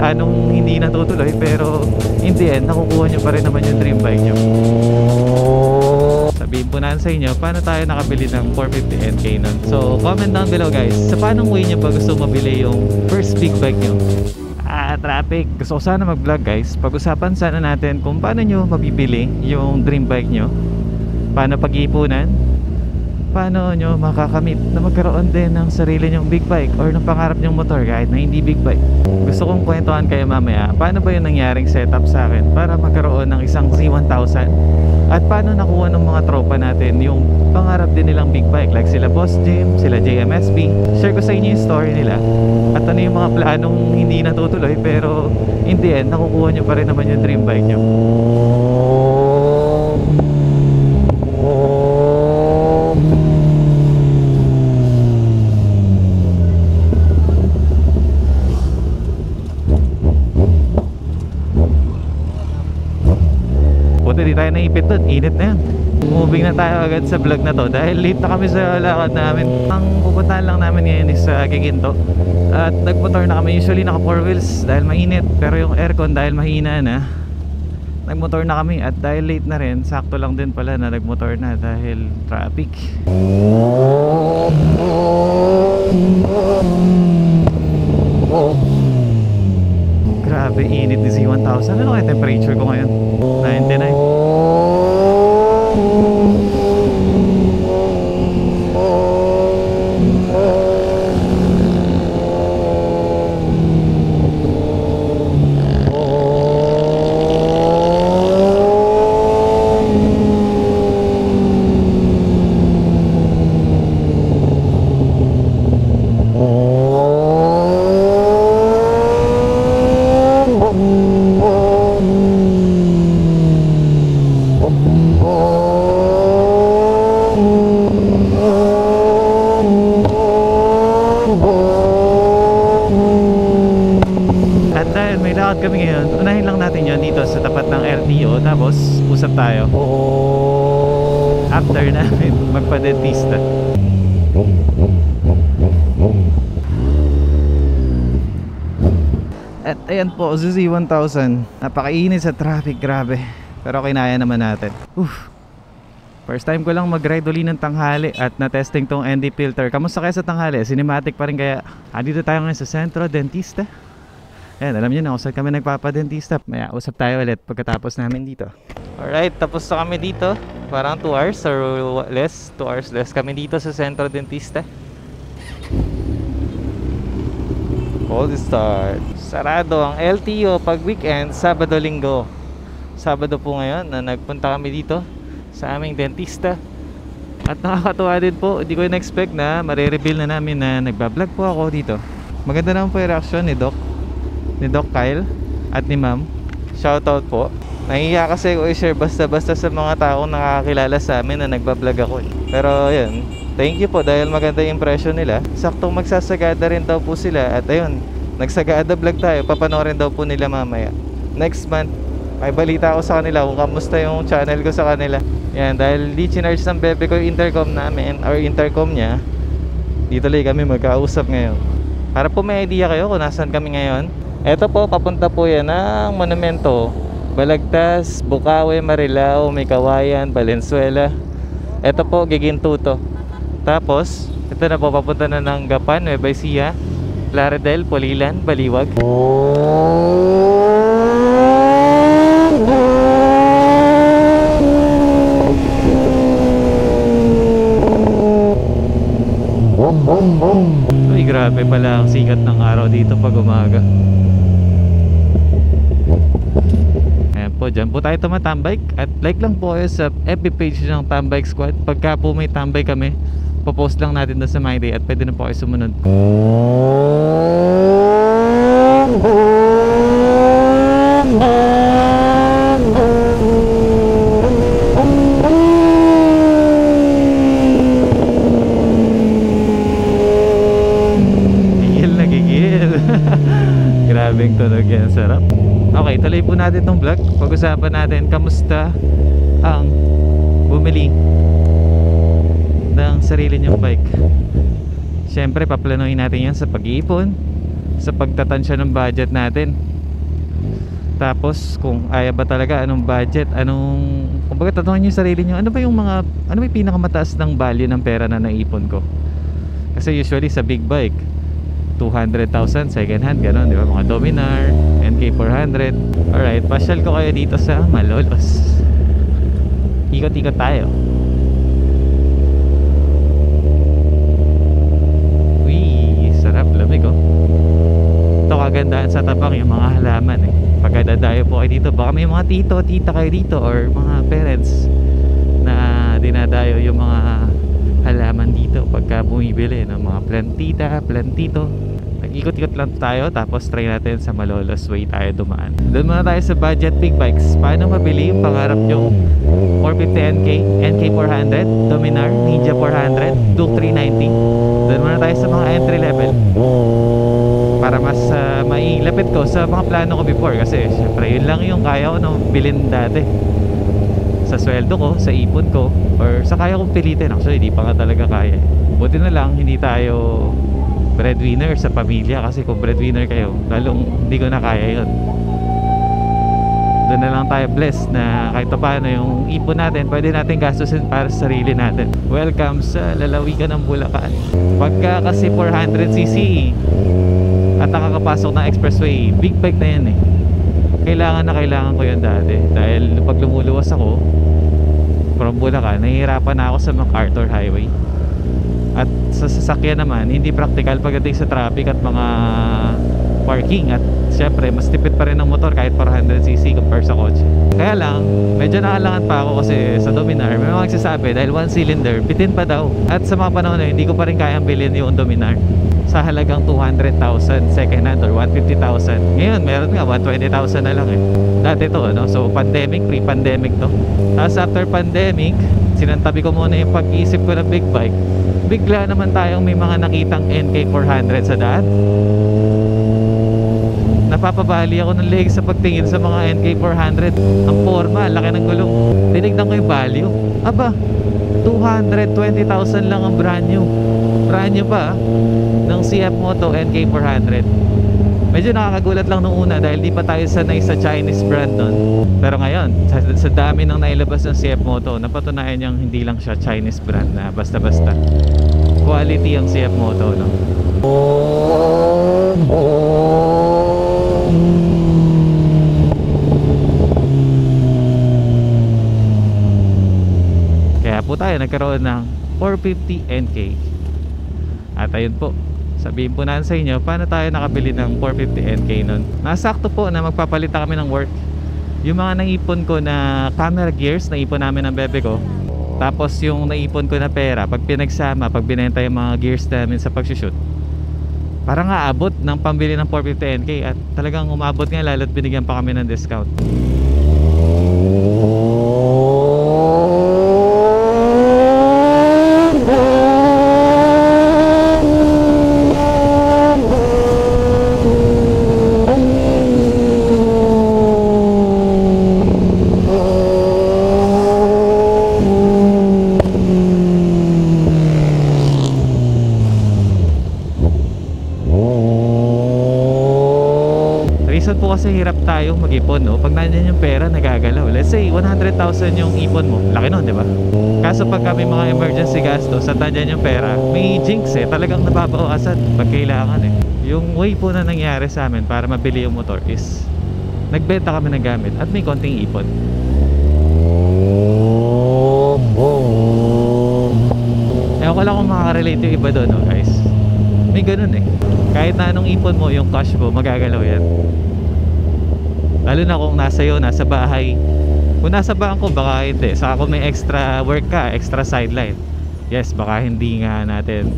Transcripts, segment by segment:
planong hindi natutuloy, pero in the end nakukuha nyo pa rin naman yung dream bike nyo. Sabihin po natin sa inyo paano tayo nakabili ng 450NK nun. So comment down below guys, sa paanong way nyo ba gusto mabili yung first big bike nyo. Traffic, gusto ko sana mag vlog guys. Pag-usapan sana natin kung paano nyo mabibili yung dream bike nyo, paano pag-iipunan, paano nyo makakamit na magkaroon din ng sarili nyong big bike or ng pangarap nyong motor kahit na hindi big bike. Gusto kong kwentuhan kayo mamaya paano ba yung nangyaring setup sa akin para magkaroon ng isang Z1000, at paano nakuha ng mga tropa natin yung pangarap din nilang big bike, like sila Boss Jim, sila JMSB. Share ko sa inyo yung story nila at ano yung mga planong hindi natutuloy, pero in the end nakukuha nyo pa rin naman yung dream bike nyo. Buti di tayo naipit doon, init na yan. Moving na tayo agad sa vlog na to dahil late na kami sa lakad namin. Ang pupuntahan lang namin ngayon is sa Giginto. At nagmotor na kami, usually naka 4 wheels dahil mainit, pero yung aircon dahil mahina na, nagmotor na kami. At dahil late na rin, sakto lang din pala na nagmotor na dahil traffic. Grabe, init ni Z1000. Ano kaya temperature ko ngayon? 99. Kami ngayon, unahin lang natin yon dito sa tapat ng LTO, tapos usap tayo after namin magpa-dentista. At ayan po, ZZ1000. Napakainit sa traffic, grabe, pero kinaya naman natin. First time ko lang mag-ride uli ng tanghali at na-testing tong ND filter. Kamusta kaya sa tanghali? Cinematic pa rin kaya? Dito tayo ngayon sa Sentro Dentista. Ayan, alam nyo na kung saan kami nagpapadentista. Maya, usap tayo ulit pagkatapos namin dito. Alright, tapos na kami dito. Parang 2 hours or less. 2 hours less kami dito sa Sentro Dentista. Cold start. Sarado ang LTO pag weekend, Sabado, Linggo. Sabado po ngayon na nagpunta kami dito sa aming dentista. At nakakatuwa din po, hindi ko in-expect na marireveal na namin na nagbablog po ako dito. Maganda naman po yung reaction ni Doc Kyle at ni Ma'am. Shoutout po. Nahihiya kasi ko i-share basta-basta sa mga taong nakakakilala sa amin na nagbablog ako. Pero yun, thank you po dahil maganda yung impression nila. Saktong magsasagada rin daw po sila. At ayun, nagsagada vlog tayo. Papanoorin daw po nila mamaya. Next month, may balita ako sa kanila kung kamusta yung channel ko sa kanila. Yan, dahil di chinarge ng bebe ko yung intercom namin or intercom niya, dito lang kami magkausap ngayon. Para po may idea kayo kung nasaan kami ngayon. Eto po, papunta po yan ng monumento. Balagtas, Bukawi, Marilao, May Kawayan, Valenzuela. Eto po, Giginto to. Tapos, ito na po, papunta na ng Gapan, Nueva Ecija, Plaridel, Pulilan, Baliwag. Uy, grabe pala ang sikat ng araw dito pag umaga. Ayan po, dyan po tayo tumatambike. At like lang po kayo sa FB page ng Tambike Squad. Pagka po may tambay kami, popost lang natin doon sa My Day at pwede na po kayo sumunod. Grabing tunog yan, sarap. Okay, tuloy po natin itong vlog. Pag-usapan natin kamusta ang bumili ng sarili nyong bike. Siyempre, paplanuhin natin yan sa pag-iipon, sa pagtatansya ng budget natin. Tapos kung ayaw ba talaga, anong budget, kumbaga tatanungin nyo yung sarili nyo, ano ba yung pinakamataas ng value ng pera na naipon ko. Kasi usually sa big bike 200,000 second hand, gano'n, di ba? Mga Dominar, NK400. Alright, pasyal ko kayo dito sa Malolos. Ikot-ikot tayo. Uy, sarap, lamig oh. Ito kagandahan sa Tabang, yung mga halaman eh. Pagka dadayo po kayo dito, baka may mga tito, tita kayo dito, or mga parents na dinadayo yung mga halaman dito pagka bumibili ng mga plantita, plantito. Nag-ikot-ikot lang tayo, tapos try natin sa Malolos Way tayo dumaan. Doon muna tayo sa budget big bikes. Paano mabili yung pangarap yung 450NK, NK400, Dominar, Ninja 400, Duke 390. Doon muna tayo sa mga entry level para mas mailapit ko sa mga plano ko before. Kasi syempre yun lang yung kaya ko nung bilhin dati, sa sweldo ko, sa ipon ko, or sa kaya kong pilitin. Actually di pa nga talaga kaya. Buti na lang hindi tayo breadwinner sa pamilya, kasi kung breadwinner kayo, lalong hindi ko na kaya yun. Doon na lang tayo blessed na kahit paano yung ipon natin pwede natin gastusin para sa sarili natin. Welcome sa lalawigan ng Bulacan. Pagka kasi 400cc at nakakapasok ng expressway, big bike na yan eh. Kailangan ko yun dati, dahil pag lumuluwas ako from Bulacan, nahihirapan na ako sa MacArthur Highway. At sa sasakyan naman, hindi practical pagdating sa traffic at mga parking. At syempre, mas tipid pa rin ng motor kahit 400cc compare sa kotse. Kaya lang, medyo nakalangan pa ako kasi sa Dominar may mga nagsasabi dahil 1 cylinder, bitin pa daw. At sa mga panahon na hindi ko pa rin kayang bilhin yung Dominar sa halagang 200,000 second hand or 150,000. Ngayon, meron nga 120,000 na lang eh. Dati to, no? So, pandemic, pre-pandemic to. Tapos after pandemic, sinantabi ko muna yung pag-iisip ko ng big bike. Bigla naman tayong may mga nakitang NK400 sa daan. Napapabali ako ng leg sa pagtingin sa mga NK400. Ang forma, laki ng gulong. Tinignan ko yung value. Aba, 220,000 lang ang brand new. Brand new pa ng CF Moto NK400. Medyo nakakagulat lang nung una dahil di pa tayo sanay sa Chinese brand nun. Pero ngayon, sa dami ng nailabas ng CF Moto, napatunayan niyang hindi lang siya Chinese brand na basta-basta. Quality ang CF Moto, no? Kaya po tayo nagkaroon ng 450NK. At ayun po, sabihin po natin sa inyo paano tayo nakabili ng 450NK nun. Nasakto po na magpapalitan kami ng work. Yung mga naipon ko na camera gears, naipon namin ng bebe ko. Tapos yung naipon ko na pera, pag pinagsama, pag binenta yung mga gears namin sa pagsushoot, parang aabot ng pambili ng 450NK. At talagang umabot nga, lalo't binigyan pa kami ng discount. Po kasi hirap tayong mag-ipon, no? Pag nandiyan yung pera, nagagalaw. Let's say 100,000 yung ipon mo, laki nun, di ba? Kaso pag may mga emergency gastos at nandiyan yung pera, may jinx eh, talagang nababawasan pag kailangan eh. Yung way po na nangyari sa amin para mabili yung motor is nagbenta kami ng gamit at may konting ipon. Ewan ko lang kung makaka-relate yung iba doon, no, guys? May ganun eh. Kahit na anong ipon mo, yung cash mo, magagalaw yan. Lalo na kung nasa iyo, nasa bahay. Kung nasa bangko, baka hindi. Saka kung may extra work ka, extra sideline, yes, baka hindi nga natin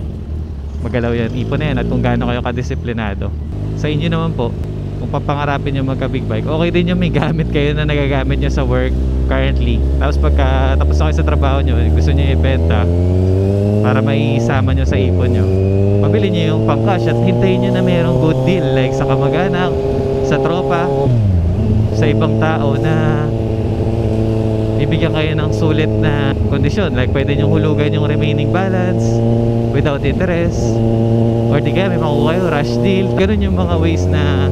magalaw yan. Ipon na yan at kung gaano kayo kadisiplinado. Sa inyo naman po, kung papangarapin nyo magka big bike, okay din yung may gamit kayo na nagagamit nyo sa work currently. Tapos pagka tapos na kayo sa trabaho nyo, gusto nyo ibenta para may isama nyo sa ipon nyo, pabili nyo yung pang cash at hintayin nyo na mayroong good deal, like sa kamag-anak, sa tropa, sa ibang tao na bibigyan kayo ng sulit na kondisyon. Like pwede nyo hulugan yung remaining balance without interest, or di kaya may makuha kayo rush deal. Ganun yung mga ways na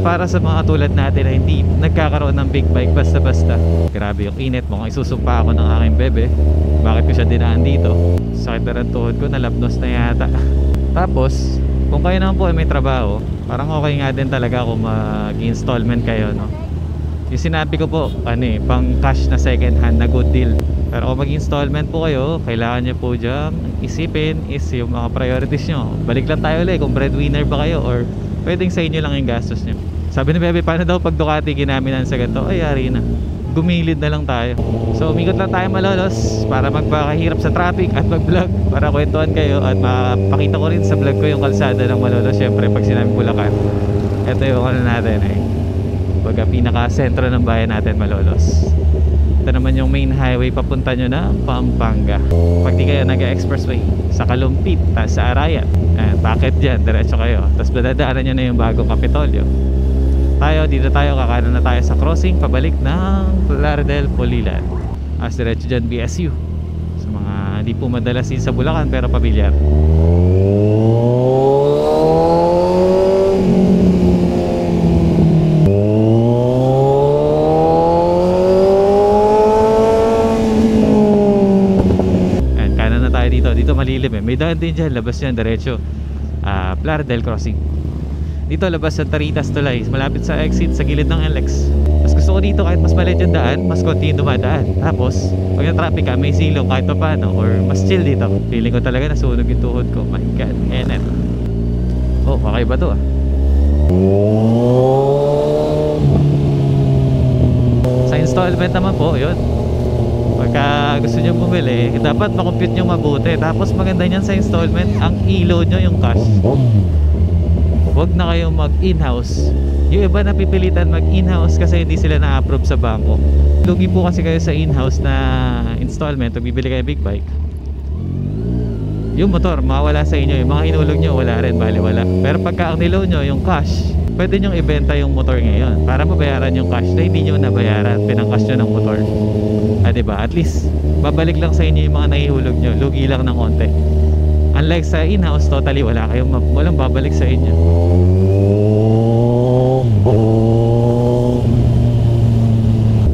para sa mga tulad natin na hindi nagkakaroon ng big bike basta-basta. Grabe yung init, mukhang isusumpa ako ng aking bebe. Bakit ko siya dinaan dito? Sakit na rin tuhod ko, nalabnos na yata. Tapos kung kayo naman po ay may trabaho, parang okay nga din talaga kung mag-installment kayo, no? Yung sinabi ko po, pang cash na second hand na good deal. Pero kung mag-installment po kayo, kailangan nyo po dyan isipin is yung mga priorities nyo. Balik lang tayo ulit kung breadwinner ba kayo or pwedeng sa inyo lang yung gastos nyo. Sabi ni Bebe, paano daw pag Ducati ginaminan sa ganito? Ay, yari na, gumilid na lang tayo. So umikot lang tayo malolos para magpakahirap sa traffic at mag-vlog, para kwentuhan kayo at mapakita ko rin sa vlog ko yung kalsada ng Malolos. Syempre pag sinabing Bulacan, ito yung ano natin baga pinaka-sentro ng bayan natin, Malolos. Ito naman yung main highway papunta nyo na Pampanga. Pag di kayo nag-expressway sa Kalumpit, sa Arayat, bakit dyan, diretso kayo. Tapos dadaanan nyo na yung bagong Kapitolyo. Dito tayo, kakanan na tayo sa crossing pabalik ng Lardel, Pulilan. As diretso dyan, BSU. Sa mga hindi po madalas din sa Bulacan pero pamilyar. Dito malilim may daan din dyan, labas yan diretso Lardel Crossing. Dito labas sa Taritas Tulay, malapit sa exit sa gilid ng LX. Mas gusto ko dito kahit mas maliit yung daan, mas konti yung dumadaan. Tapos pag na traffic ka, may silong kahit pa paano, or mas chill dito. Feeling ko talaga nasunog yung tuhod ko. My God, enet. Oh, kakaiba to Sa installment naman po, yun, pagka gusto nyo bumili, dapat makompute nyo mabuti. Tapos maganda nyan sa installment, ang ilo nyo yung cash. Huwag na kayong mag in-house. Yung iba napipilitan mag in-house kasi hindi sila na-approve sa bangko. Lugi po kasi kayo sa in-house na installment. Pag bibili kayo big bike, yung motor mawala sa inyo, yung mga hinulog nyo wala rin, bali wala. Pero pagka ang nilaw nyo yung cash, pwede nyong ibenta yung motor ngayon para mabayaran yung cash na hindi nyo nabayaran, pinang-cash nyo ng motor. Diba? At least babalik lang sa inyo yung mga nahihulog nyo, lugi lang ng konti. Unlike sa in-house, totally walang babalik sa inyo.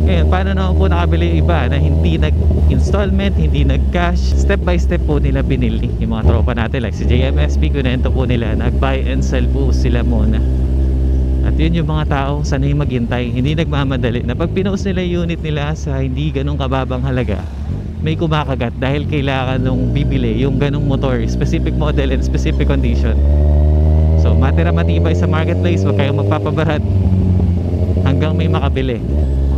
Ngayon, paano naman po nakabili yung iba na hindi nag-installment, hindi nag-cash? Step by step po nila binili. Yung mga tropa natin like si JMSP, kunento po nila, nag-buy and sell po sila muna. At yun yung mga taong sanay maghintay, hindi nagmamadali, na pag pinost nila yung unit nila sa hindi ganong kababang halaga, may kumakagat dahil kailangan nung bibili yung ganong motor, specific model and specific condition. So matira matibay sa marketplace, wag kayong magpapabarat hanggang may makabili.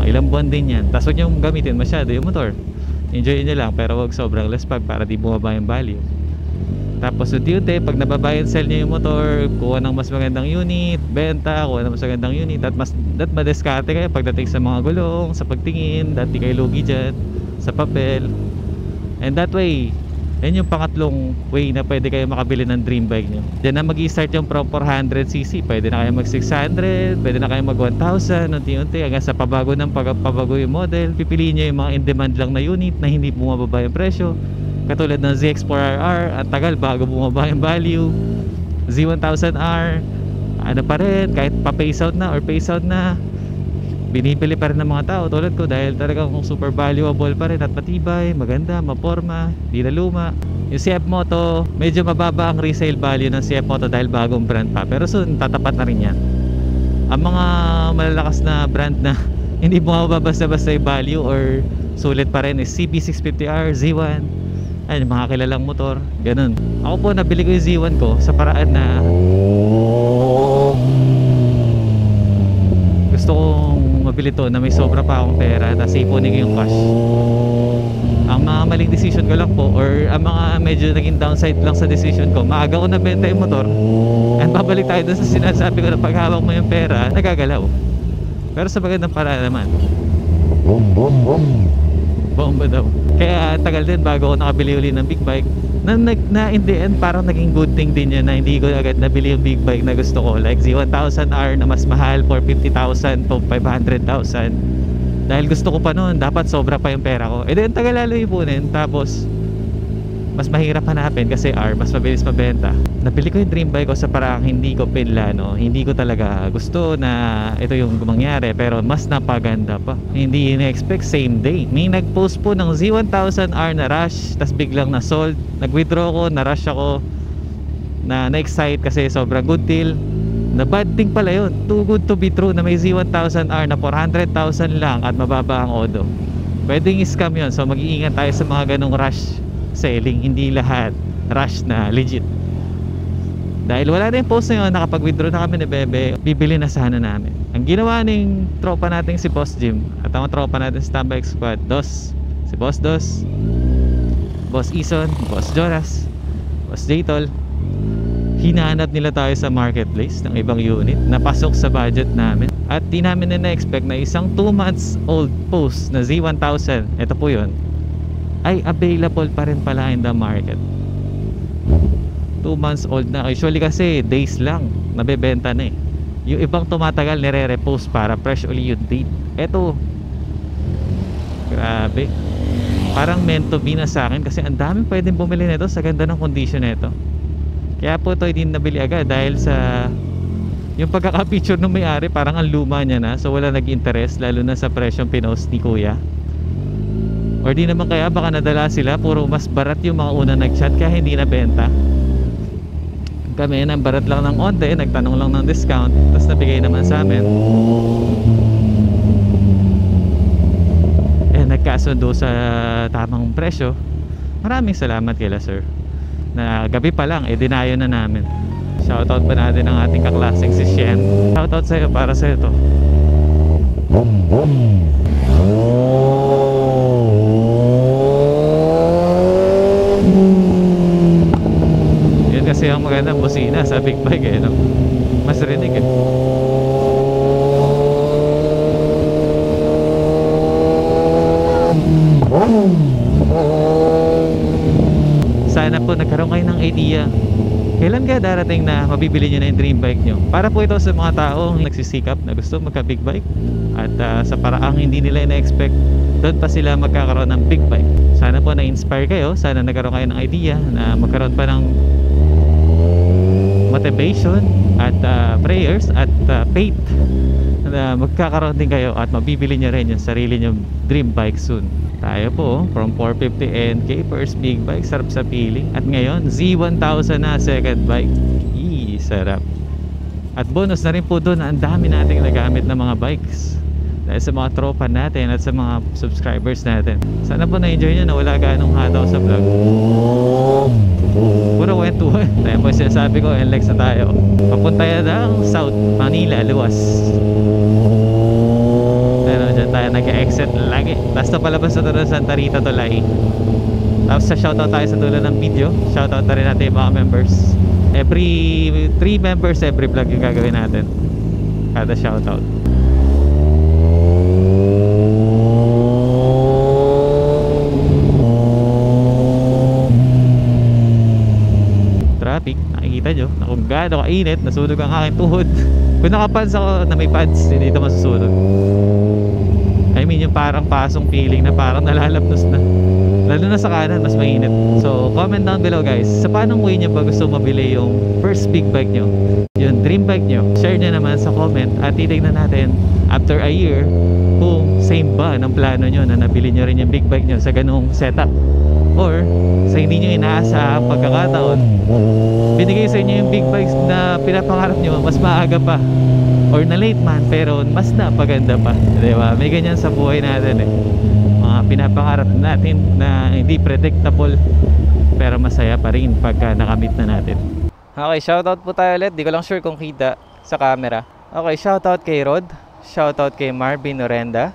Ilang buwan din yan. Tapos huwag nyo gamitin masyado yung motor, enjoy nyo lang, pero wag sobrang lespag para di bumaba yung value. Tapos unti-unti, pag nababuy and sell nyo yung motor, kuha ng mas magandang unit, benta, kuha ng mas magandang unit, at madiskarte kayo pagdating sa mga gulong, sa pagtingin, dati kayo lugi dyan, sa papel. And that way, yan yung pangatlong way na pwede kayo makabili ng dream bike nyo. Diyan na mag-i-start yung from 400cc, pwede na kayo mag 600, pwede na kayo mag 1,000, unti-unti hanggang sa pabago yung model. Pipiliin nyo yung mga in-demand lang na unit na hindi bumababa yung presyo. Katulad ng ZX4RR, at tagal bago bumaba yung value. Z1000R, ano pa rin, kahit pa-phase out na or phase out na, binibili pa rin ng mga tao tulad ko dahil talagang super valuable pa rin at matibay, maganda, maporma, di na luma. Yung CF Moto, medyo mababa ang resale value ng CF Moto dahil bagong brand pa, pero soon tatapat na rin yan. Ang mga malalakas na brand na hindi bumababa basta-basta yung value or sulit pa rin is CB650R, Z1, ay mga kilalang motor, ganun. Ako po nabili ko yung Z1 ko sa paraan na gusto kong mabili to na may sobra pa akong pera, tapos ipunin ko yung cash. Ang mga maling decision ko lang po, or ang mga medyo naging downside lang sa decision ko, maaga ko nabenta yung motor, and babalik tayo dun sa sinasabi ko na paghawak mo yung pera, nagagalaw. Pero sa magandang paraan naman, bomba daw. Kaya tagal din bago ako nakabili uli ng big bike na in the end parang naging good thing din yun na hindi ko agad nabili yung big bike na gusto ko, like Z1000R na mas mahal for 50,000 to 500,000 dahil gusto ko pa noon, dapat sobra pa yung pera ko. Then tagal lalo ipunin, tapos mas mahirap hanapin kasi R, mas mabilis mabenta. Nabili ko yung dream bike ko sa paraang hindi ko pinlano. Hindi ko talaga gusto na ito yung mangyari, pero mas napaganda pa. Hindi in-expect same day. May nag-post po ng Z1000R na rush, tas biglang na sold. Nag-withdraw ko, na rush ako, na-excite kasi sobrang good deal. Na bad thing pala yun, too good to be true, na may Z1000R na 400,000 lang at mababa ang odo. Pwedeng scam yun, so mag-iingat tayo sa mga ganong rush selling. Hindi lahat rush na legit. Dahil wala na yung post na yun, nakapag-withdraw na kami ni Bebe, bibili na sana namin. Ang ginawa ng tropa natin si Boss Jim at ang tropa natin sa Tambay Squad, si Boss Dos, Boss Ison, Boss Jonas, Boss Jtol, hinahanap nila tayo sa marketplace ng ibang unit na pasok sa budget namin. At di namin na-expect na isang 2 months old post na Z1000, ito po yun, ay available pa rin pala in the market. 2 months old na. Usually kasi days lang nabebenta na eh. Yung ibang tumatagal nire-repost para fresh uli yung date. Eto, grabe, parang meant to be na sa akin kasi ang daming pwedeng bumili nito sa ganda ng condition nito. Kaya po ito hindi nabili agad dahil sa yung pagkaka-picture ng may-ari, parang ang luma niya na, so wala nag-interest, lalo na sa presyong pinost ni Kuya. Or di naman kaya baka nadala sila, puro mas barat yung mga una nag-chat kaya hindi nabenta. Kami nang barat lang ng onte, nagtanong lang ng discount, tapos nabigay naman sa amin. Nagkasundo sa tamang presyo. Maraming salamat kila sir, na gabi pa lang dinayo na namin. Shoutout pa natin ang ating kaklaseng si Shen. Shoutout sa'yo, para sa'yo to. Yan kasi ang magandang busina sa big bike eh, no? Mas rinig eh. Sana po nagkaroon kayo ng idea kailan kaya darating na mabibili nyo na yung dream bike nyo. Para po ito sa mga taong nagsisikap na gusto magka big bike at sa paraang hindi nila ina-expect, doon pa sila magkakaroon ng big bike. Sana po na-inspire kayo, sana nagkaroon kayo ng idea na magkaroon pa ng motivation at prayers at faith na magkakaroon din kayo at mabibili nyo rin yung sarili nyo dream bike soon. Tayo po from 450 NK first big bike, sarap sa feeling. At ngayon Z1000 na second bike. Sarap. At bonus na rin po doon, ang dami nating nagamit na mga bikes dahil sa mga tropa natin at sa mga subscribers natin. Sana po na-enjoy nyo na wala ganong hataw sa vlog. Puro kwentuhan. Tayo po sinasabi ko, NLEX na tayo. Papunta yan ng South Manila, luwas. Dyan tayo nag-exit lagi. Tapos na palabas na doon sa Santa Rita Tulay. Tapos sa shoutout tayo sa dulo ng video. Shoutout na rin natin yung mga members. Every 3 members, every vlog yung gagawin natin. Kada shoutout. Traffic, nakikita nyo na kung gaano kainit, nasunog ang aking tuhod. Kung nakapads ako na may pads, hindi ito masusunog. I mean yung parang pasong feeling na parang nalalapnos na, lalo na sa kanan mas mainit. So comment down below guys, sa paanong way nyo ba gusto mabili yung first big bike nyo, yung dream bike nyo. Share nyo naman sa comment at titignan natin after a year kung same ba ng plano nyo na nabili nyo rin yung big bike nyo sa ganung setup, or sa hindi nyo inaasa pagkakataon binigay sa inyo yung big bikes na pinapangarap nyo mas maaga pa, or na late man pero mas napaganda pa, diba? May ganyan sa buhay natin eh, mga pinapangarap natin na hindi predictable pero masaya pa rin pagka nakamit na natin. Okay, shoutout po tayo ulit. Di ko lang sure kung kita sa camera. Okay, shoutout kay Rod, shoutout kay Marvin Orenda,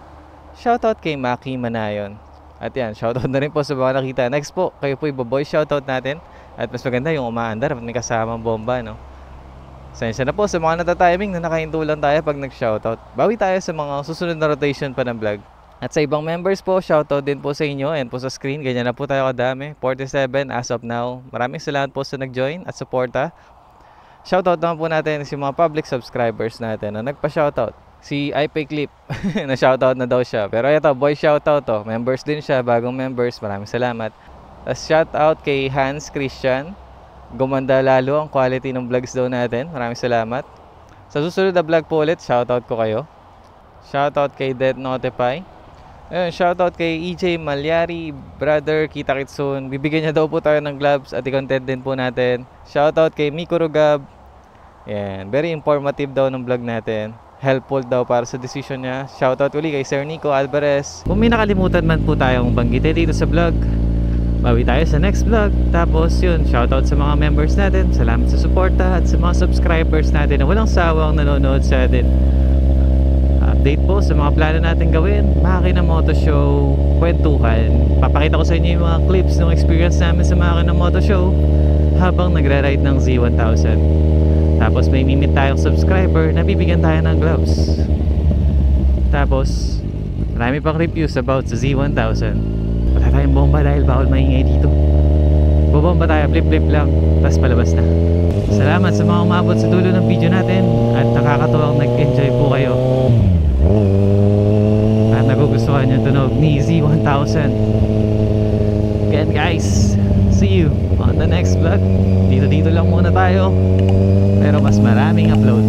shoutout kay Maki Manayon. At yan, shoutout na rin po sa mga nakita. Next po, kayo po ibo-boy shoutout natin. At mas maganda yung umaandar at may kasamang bomba, no? Sensya na po sa mga natatiming na nakahinto lang tayo pag nag-shoutout. Bawi tayo sa mga susunod na rotation pa ng vlog. At sa ibang members po, shoutout din po sa inyo and po sa screen. Ganyan na po tayo kadami, 47 as of now. Maraming salamat po sa nag-join at suporta. Shoutout naman po natin si mga public subscribers natin na nagpa-shoutout. Si IP Clip, na shoutout na daw siya. Pero ito, boy shoutout to. Members din siya, bagong members. Maraming salamat. Shout out kay Hans Christian. Gumanda lalo ang quality ng vlogs daw natin. Maraming salamat. Sa susunod na vlog po ulit, shout out ko kayo. Shout out kay Dead Notify. Ayun, shout out kay EJ Malyari, brother, kita kits soon. Bibigyan niya daw po tayo ng gloves at i-content din po natin. Shout out kay Miko Rugab. Yan, very informative daw ng vlog natin. Helpful daw para sa decision niya. Shout out uli kay Sir Nico Alvarez. Kung may nakalimutan man po tayong banggitin dito sa vlog, bawi tayo sa next vlog. Tapos yun, shoutout sa mga members natin. Salamat sa suporta at sa mga subscribers natin na walang sawang nanonood sa atin. Update po sa mga plano natin gawin. Makina Moto Show, kwentuhan. Papakita ko sa inyo yung mga clips ng experience namin sa Makina Moto Show habang nagra-ride ng Z1000. Tapos may mimit tayong subscriber na bibigyan tayo ng gloves. Tapos marami pang reviews about sa Z1000. Wala tayong bomba dahil bawal maingay dito. Bobomba tayo, flip lang, tapos palabas na. Salamat sa mga umabot sa dulo ng video natin at nakakatuwang nag-enjoy po kayo at nagugustuhan yung tunog ni Z1000. Again guys, see you on the next vlog. Dito lang muna tayo, pero mas maraming upload.